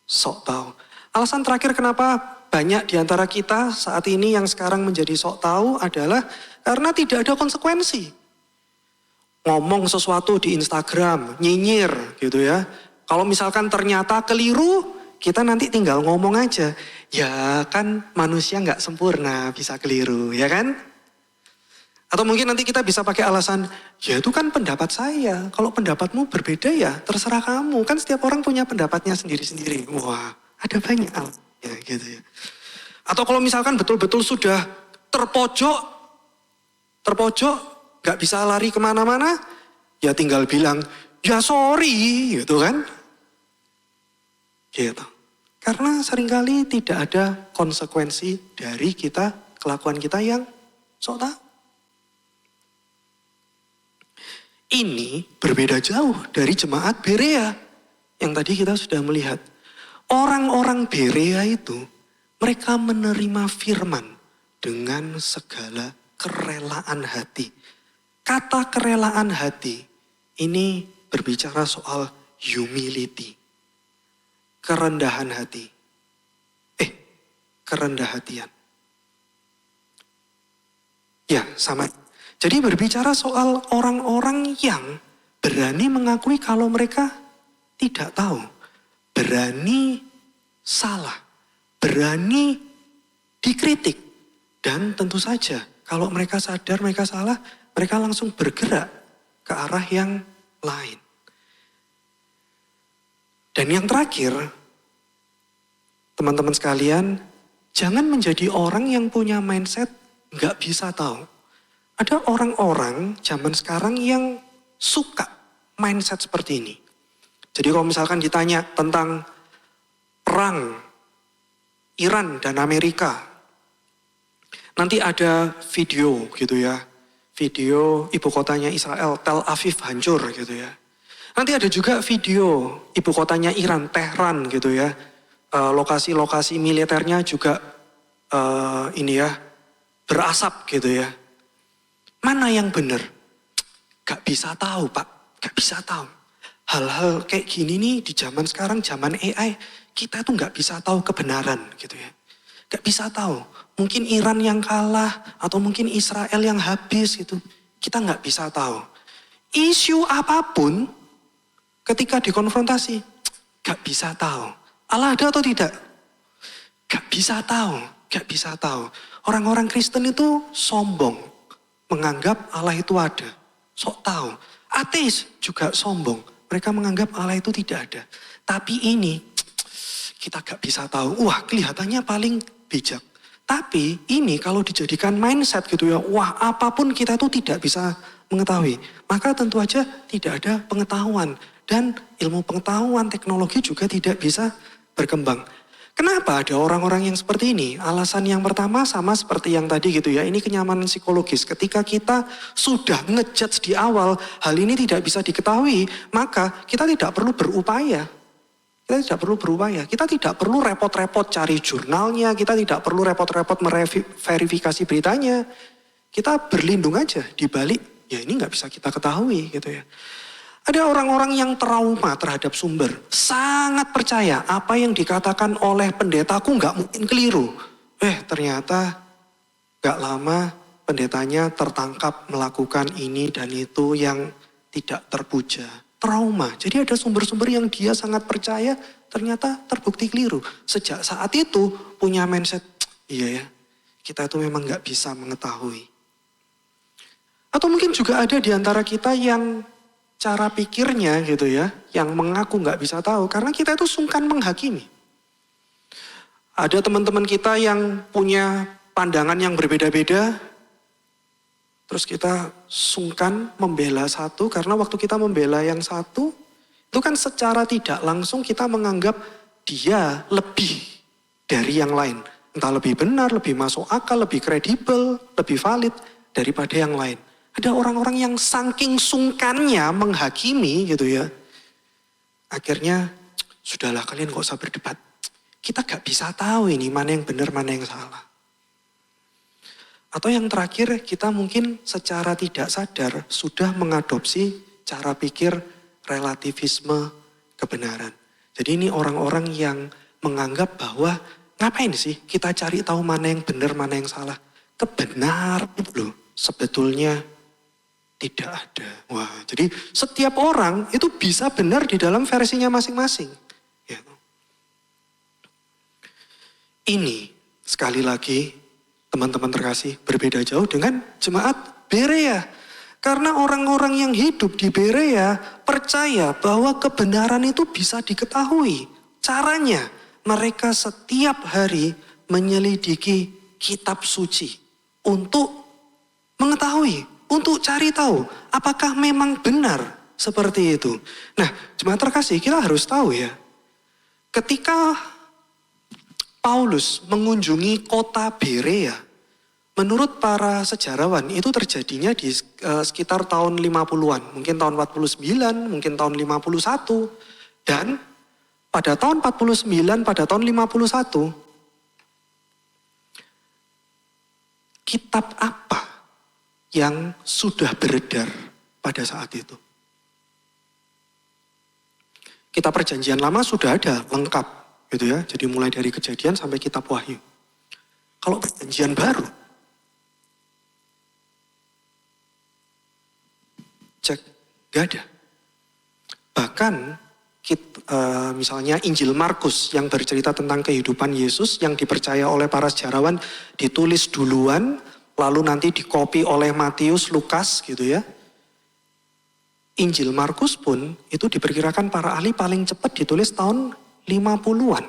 sok tahu. Alasan terakhir kenapa banyak di antara kita saat ini yang sekarang menjadi sok tahu adalah karena tidak ada konsekuensi. Ngomong sesuatu di Instagram, nyinyir gitu ya. Kalau misalkan ternyata keliru, kita nanti tinggal ngomong aja. Ya kan manusia nggak sempurna, bisa keliru ya kan. Atau mungkin nanti kita bisa pakai alasan, ya itu kan pendapat saya. Kalau pendapatmu berbeda ya terserah kamu. Kan setiap orang punya pendapatnya sendiri-sendiri. Wah ada banyak ya gitu ya. Atau kalau misalkan betul-betul sudah terpojok, gak bisa lari kemana-mana, ya tinggal bilang, ya sorry gitu kan. Gitu. Karena seringkali tidak ada konsekuensi dari kelakuan kita yang sok tahu. Ini berbeda jauh dari jemaat Berea yang tadi kita sudah melihat. Orang-orang Berea itu, mereka menerima firman dengan segala kerelaan hati. Kata kerelaan hati ini berbicara soal humility. Kerendahan hati. Kerendah hatian. Ya, sama. Jadi berbicara soal orang-orang yang berani mengakui kalau mereka tidak tahu. Berani salah. Berani dikritik. Dan tentu saja kalau mereka sadar mereka salah, mereka langsung bergerak ke arah yang lain. Dan yang terakhir, teman-teman sekalian, jangan menjadi orang yang punya mindset nggak bisa tahu. Ada orang-orang zaman sekarang yang suka mindset seperti ini. Jadi kalau misalkan ditanya tentang perang Iran dan Amerika, nanti ada video gitu ya. Video ibu kotanya Israel, Tel Aviv hancur gitu ya. Nanti ada juga video ibu kotanya Iran, Tehran gitu ya. Lokasi-lokasi militernya juga berasap gitu ya. Mana yang benar? Gak bisa tahu Pak, gak bisa tahu. Hal-hal kayak gini nih di zaman sekarang, zaman AI, kita tuh gak bisa tahu kebenaran gitu ya. Gak bisa tahu. Mungkin Iran yang kalah atau mungkin Israel yang habis gitu. Kita gak bisa tahu. Isu apapun ketika dikonfrontasi, gak bisa tahu. Allah ada atau tidak? Gak bisa tahu, gak bisa tahu. Orang-orang Kristen itu sombong, menganggap Allah itu ada, sok tahu. Ateis juga sombong, mereka menganggap Allah itu tidak ada. Tapi ini kita gak bisa tahu. Wah, kelihatannya paling bijak. Tapi ini kalau dijadikan mindset gitu ya, wah apapun kita itu tidak bisa mengetahui. Maka tentu aja tidak ada pengetahuan. Dan ilmu pengetahuan, teknologi juga tidak bisa berkembang. Kenapa ada orang-orang yang seperti ini? Alasan yang pertama sama seperti yang tadi gitu ya. Ini kenyamanan psikologis. Ketika kita sudah ngejudge di awal, hal ini tidak bisa diketahui, maka kita tidak perlu berupaya. Kita Kita tidak perlu berupaya, kita tidak perlu repot-repot cari jurnalnya, kita tidak perlu repot-repot verifikasi beritanya. Kita berlindung aja di balik, ya ini nggak bisa kita ketahui gitu ya. Ada orang-orang yang trauma terhadap sumber, sangat percaya apa yang dikatakan oleh pendetaku nggak mungkin keliru. Ternyata nggak lama pendetanya tertangkap melakukan ini dan itu yang tidak terpuja. Trauma, jadi ada sumber-sumber yang dia sangat percaya ternyata terbukti keliru. Sejak saat itu punya mindset, iya ya kita itu memang nggak bisa mengetahui. Atau mungkin juga ada di antara kita yang cara pikirnya gitu ya, yang mengaku nggak bisa tahu karena kita itu sungkan menghakimi. Ada teman-teman kita yang punya pandangan yang berbeda-beda, terus kita sungkan membela satu karena waktu kita membela yang satu, itu kan secara tidak langsung kita menganggap dia lebih dari yang lain. Entah lebih benar, lebih masuk akal, lebih kredibel, lebih valid daripada yang lain. Ada orang-orang yang saking sungkannya menghakimi gitu ya. Akhirnya, sudahlah kalian gak usah berdebat. Kita gak bisa tahu ini mana yang benar, mana yang salah. Atau yang terakhir, kita mungkin secara tidak sadar sudah mengadopsi cara pikir relativisme kebenaran. Jadi ini orang-orang yang menganggap bahwa ngapain sih kita cari tahu mana yang benar, mana yang salah. Kebenaran itu loh sebetulnya tidak ada. Wah, jadi setiap orang itu bisa benar di dalam versinya masing-masing. Ya. Ini sekali lagi teman-teman terkasih berbeda jauh dengan jemaat Berea. Karena orang-orang yang hidup di Berea percaya bahwa kebenaran itu bisa diketahui. Caranya mereka setiap hari menyelidiki kitab suci untuk mengetahui, untuk cari tahu apakah memang benar seperti itu. Nah, jemaat terkasih, kita harus tahu ya. Ketika Paulus mengunjungi kota Berea, menurut para sejarawan itu terjadinya di sekitar tahun 50-an. Mungkin tahun 49, mungkin tahun 51. Dan pada tahun 49, pada tahun 51, kitab apa yang sudah beredar pada saat itu? Kitab Perjanjian Lama sudah ada, lengkap gitu ya. Jadi mulai dari Kejadian sampai kitab Wahyu. Kalau Perjanjian Baru, cek, gak ada. Bahkan misalnya Injil Markus yang bercerita tentang kehidupan Yesus yang dipercaya oleh para sejarawan ditulis duluan, lalu nanti dikopi oleh Matius, Lukas gitu ya. Injil Markus pun itu diperkirakan para ahli paling cepat ditulis tahun 50-an.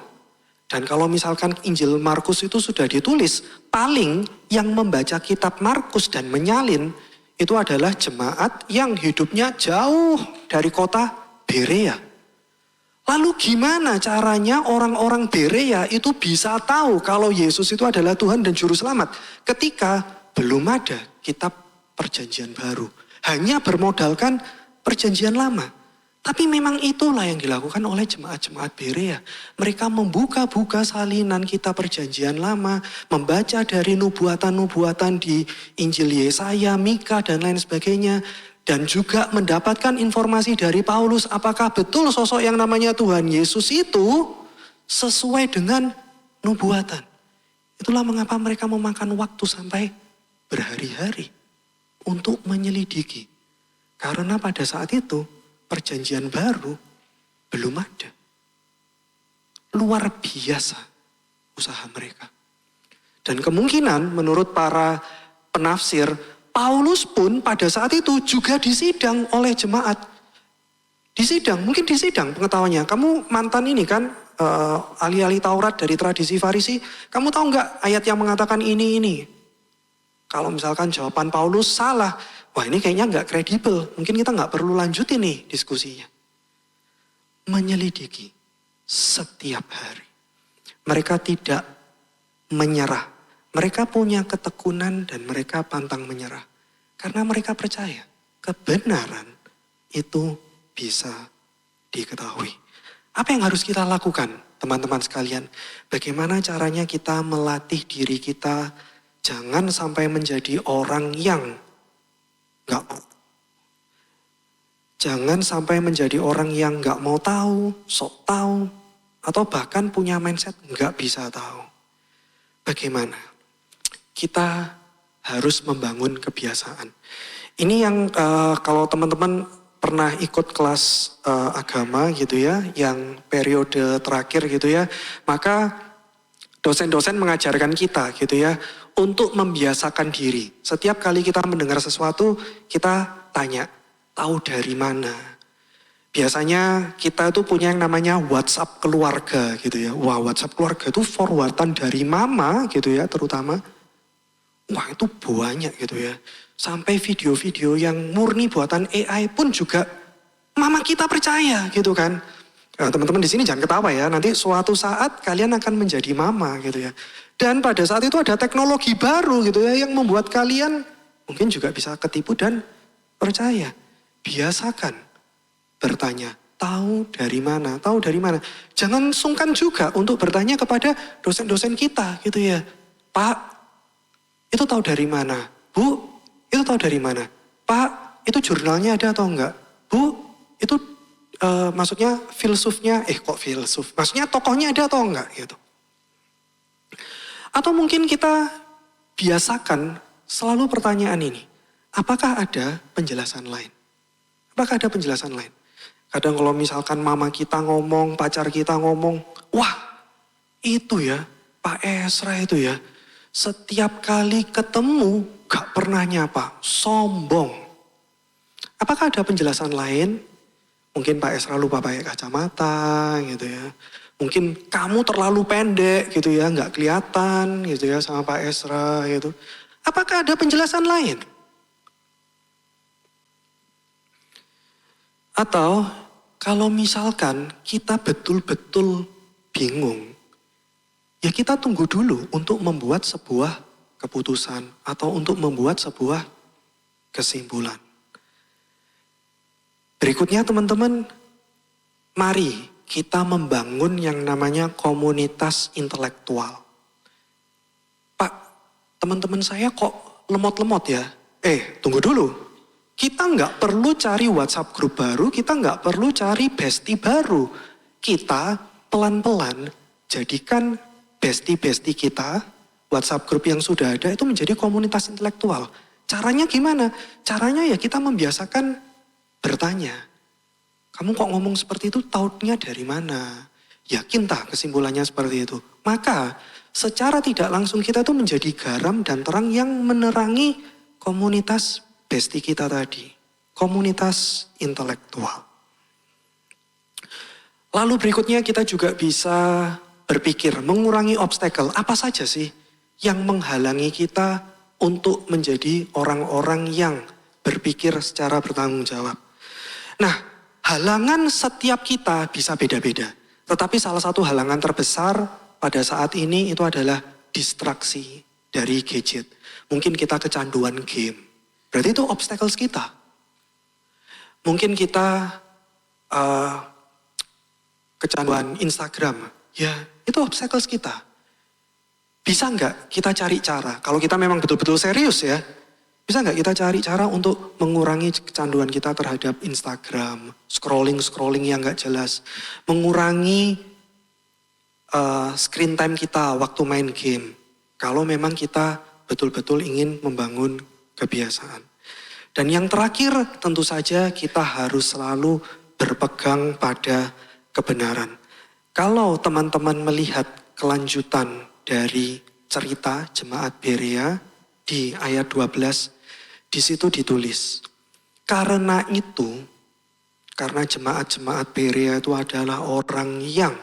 Dan kalau misalkan Injil Markus itu sudah ditulis, paling yang membaca kitab Markus dan menyalin itu adalah jemaat yang hidupnya jauh dari kota Berea. Lalu gimana caranya orang-orang Berea itu bisa tahu kalau Yesus itu adalah Tuhan dan Juru Selamat ketika belum ada kitab Perjanjian Baru. Hanya bermodalkan Perjanjian Lama. Tapi memang itulah yang dilakukan oleh jemaat-jemaat Berea. Mereka membuka-buka salinan kitab Perjanjian Lama, membaca dari nubuatan-nubuatan di Injil Yesaya, Mika, dan lain sebagainya. Dan juga mendapatkan informasi dari Paulus apakah betul sosok yang namanya Tuhan Yesus itu sesuai dengan nubuatan. Itulah mengapa mereka memakan waktu sampai berhari-hari untuk menyelidiki. Karena pada saat itu Perjanjian Baru belum ada. Luar biasa usaha mereka. Dan kemungkinan menurut para penafsir, Paulus pun pada saat itu juga disidang oleh jemaat. Disidang, mungkin disidang pengetahuannya. Kamu mantan ini kan, ahli-ahli Taurat dari tradisi Farisi. Kamu tahu nggak ayat yang mengatakan ini? Kalau misalkan jawaban Paulus salah, wah ini kayaknya nggak kredibel. Mungkin kita nggak perlu lanjutin nih diskusinya. Menyelidiki setiap hari. Mereka tidak menyerah. Mereka punya ketekunan dan mereka pantang menyerah. Karena mereka percaya kebenaran itu bisa diketahui. Apa yang harus kita lakukan, teman-teman sekalian? Bagaimana caranya kita melatih diri kita jangan sampai menjadi orang yang gak mau. Jangan sampai menjadi orang yang gak mau tahu, sok tahu, atau bahkan punya mindset gak bisa tahu. Bagaimana? Kita harus membangun kebiasaan. Ini yang kalau teman-teman pernah ikut kelas agama gitu ya, yang periode terakhir gitu ya, maka dosen-dosen mengajarkan kita gitu ya, untuk membiasakan diri. Setiap kali kita mendengar sesuatu, kita tanya, tahu dari mana? Biasanya kita itu punya yang namanya WhatsApp keluarga gitu ya. Wah, WhatsApp keluarga itu forwardan dari mama gitu ya terutama. Wah, itu banyak gitu ya. Sampai video-video yang murni buatan AI pun juga mama kita percaya gitu kan. Nah, teman-teman di sini jangan ketawa ya. Nanti suatu saat kalian akan menjadi mama gitu ya. Dan pada saat itu ada teknologi baru gitu ya yang membuat kalian mungkin juga bisa ketipu dan percaya. Biasakan bertanya, tahu dari mana, tahu dari mana. Jangan sungkan juga untuk bertanya kepada dosen-dosen kita gitu ya. Pak, itu tahu dari mana? Bu, itu tahu dari mana? Pak, itu jurnalnya ada atau enggak? Bu, itu maksudnya filsufnya, kok filsuf? Maksudnya tokohnya ada atau enggak gitu. Atau mungkin kita biasakan selalu pertanyaan ini. Apakah ada penjelasan lain? Apakah ada penjelasan lain? Kadang kalau misalkan mama kita ngomong, pacar kita ngomong, wah itu ya Pak Esra itu ya, setiap kali ketemu gak pernah nyapa, sombong. Apakah ada penjelasan lain? Mungkin Pak Esra lupa pakai kacamata gitu ya. Mungkin kamu terlalu pendek gitu ya, gak kelihatan gitu ya sama Pak Esra gitu. Apakah ada penjelasan lain? Atau kalau misalkan kita betul-betul bingung, ya kita tunggu dulu untuk membuat sebuah keputusan atau untuk membuat sebuah kesimpulan. Berikutnya teman-teman, mari kita membangun yang namanya komunitas intelektual. Pak, teman-teman saya kok lemot-lemot ya? Tunggu dulu. Kita nggak perlu cari WhatsApp grup baru, kita nggak perlu cari bestie baru. Kita pelan-pelan jadikan bestie-bestie kita, WhatsApp grup yang sudah ada itu menjadi komunitas intelektual. Caranya gimana? Caranya ya kita membiasakan bertanya. Kamu kok ngomong seperti itu, tahunya dari mana? Yakin tak kesimpulannya seperti itu? Maka secara tidak langsung kita tuh menjadi garam dan terang yang menerangi komunitas bestie kita tadi, komunitas intelektual. Lalu berikutnya kita juga bisa berpikir, mengurangi obstacle. Apa saja sih yang menghalangi kita untuk menjadi orang-orang yang berpikir secara bertanggung jawab? Nah, halangan setiap kita bisa beda-beda. Tetapi salah satu halangan terbesar pada saat ini itu adalah distraksi dari gadget. Mungkin kita kecanduan game. Berarti itu obstacles kita. Mungkin kita kecanduan Instagram. Ya, itu obstacles kita. Bisa nggak kita cari cara? Kalau kita memang betul-betul serius ya. Bisa nggak kita cari cara untuk mengurangi kecanduan kita terhadap Instagram. Scrolling yang nggak jelas. Mengurangi screen time kita waktu main game. Kalau memang kita betul-betul ingin membangun kebiasaan. Dan yang terakhir tentu saja kita harus selalu berpegang pada kebenaran. Kalau teman-teman melihat kelanjutan dari cerita jemaat Berea di ayat 12, di situ ditulis, karena jemaat Berea itu adalah orang yang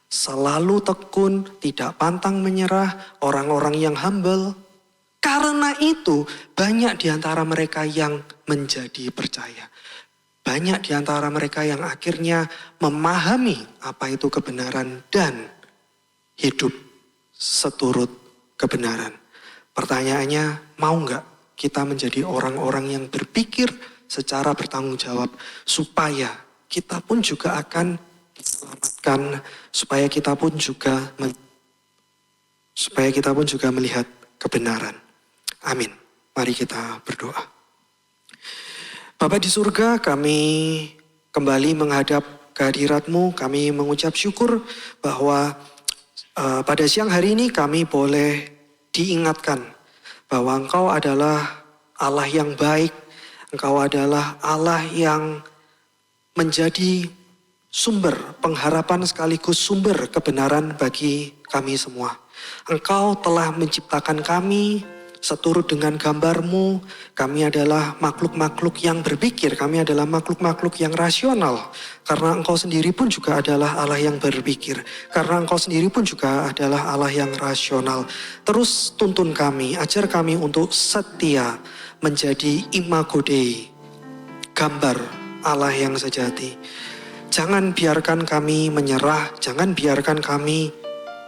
selalu tekun, tidak pantang menyerah, orang-orang yang humble. Karena itu banyak di antara mereka yang menjadi percaya. Banyak di antara mereka yang akhirnya memahami apa itu kebenaran dan hidup seturut kebenaran. Pertanyaannya, mau nggak kita menjadi orang-orang yang berpikir secara bertanggung jawab supaya kita pun juga akan diselamatkan, supaya kita pun juga melihat kebenaran. Amin. Mari kita berdoa. Bapa di surga, kami kembali menghadap kehadirat-Mu. Kami mengucap syukur bahwa pada siang hari ini kami boleh diingatkan bahwa Engkau adalah Allah yang baik. Engkau adalah Allah yang menjadi sumber pengharapan sekaligus sumber kebenaran bagi kami semua. Engkau telah menciptakan kami seturut dengan gambar-Mu. Kami adalah makhluk-makhluk yang berpikir, kami adalah makhluk-makhluk yang rasional. Karena Engkau sendiri pun juga adalah Allah yang berpikir. Karena Engkau sendiri pun juga adalah Allah yang rasional. Terus tuntun kami, ajar kami untuk setia menjadi imago Dei, gambar Allah yang sejati. Jangan biarkan kami menyerah, jangan biarkan kami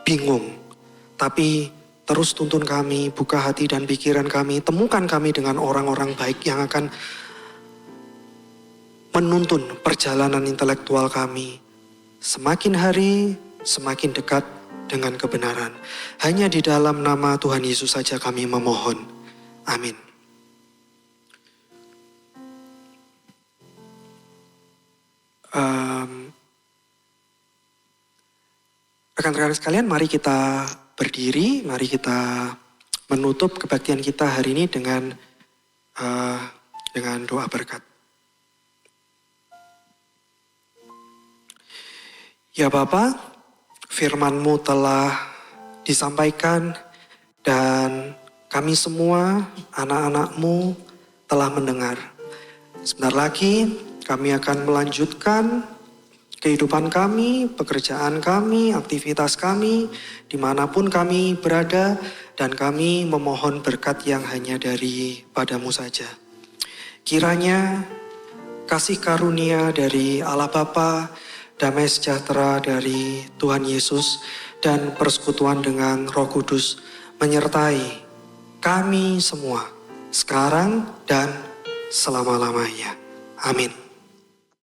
bingung. Tapi terus tuntun kami, buka hati dan pikiran kami, temukan kami dengan orang-orang baik yang akan menuntun perjalanan intelektual kami. Semakin hari, semakin dekat dengan kebenaran. Hanya di dalam nama Tuhan Yesus saja kami memohon. Amin. Rekan-rekan sekalian, mari kita berdiri, mari kita menutup kebaktian kita hari ini dengan doa berkat. Ya Bapa, firman-Mu telah disampaikan dan kami semua anak-anak-Mu telah mendengar. Sebentar lagi kami akan melanjutkan kehidupan kami, pekerjaan kami, aktivitas kami, dimanapun kami berada, dan kami memohon berkat yang hanya daripada-Mu saja. Kiranya kasih karunia dari Allah Bapa, damai sejahtera dari Tuhan Yesus, dan persekutuan dengan Roh Kudus menyertai kami semua, sekarang dan selama-lamanya. Amin.